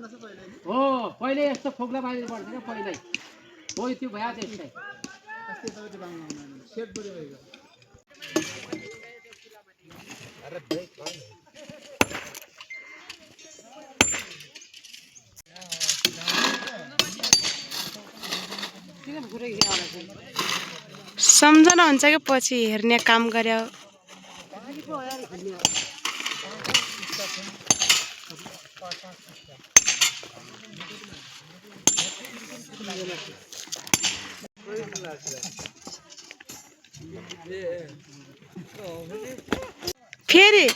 हो पहिले यस्तो खोक्ला बाहिर पर्छ क्या पहिल्यै हो त्यो भया त्यस्तै सम्झना हुन्छ कि पछि हेर्ने काम गर्यो फेरि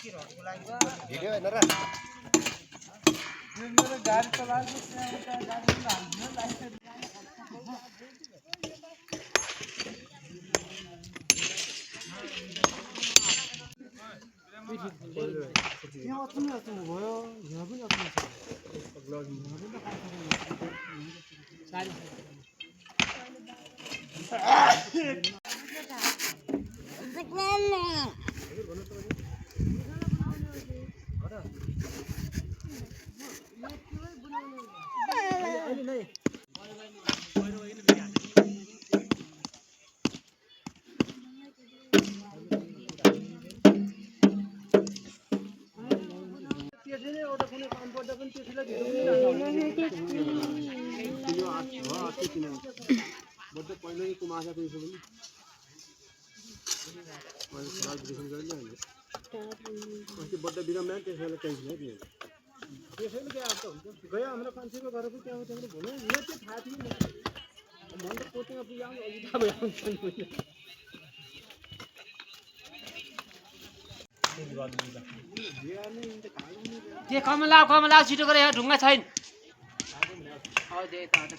के कमला कमला छिटो गरे यहाँ ढुङ्गा छैन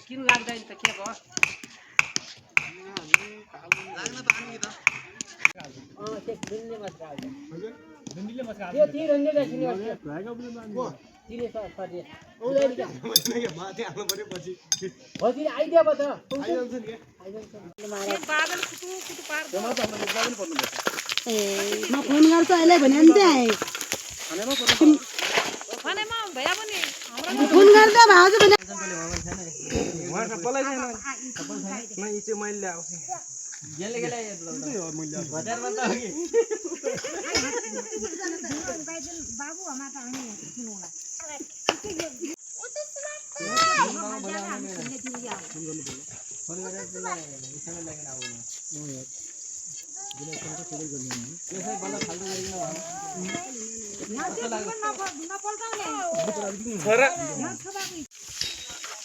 किन लाग्दैन त के भयो फोन गर्छ अहिले भने फोन गर्दा भाउजू भने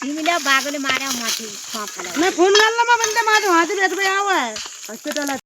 तिमीले बागले मार्या माथि मैं फोन गर्नमा भने त माथि हात भेट भयो हस्पिटल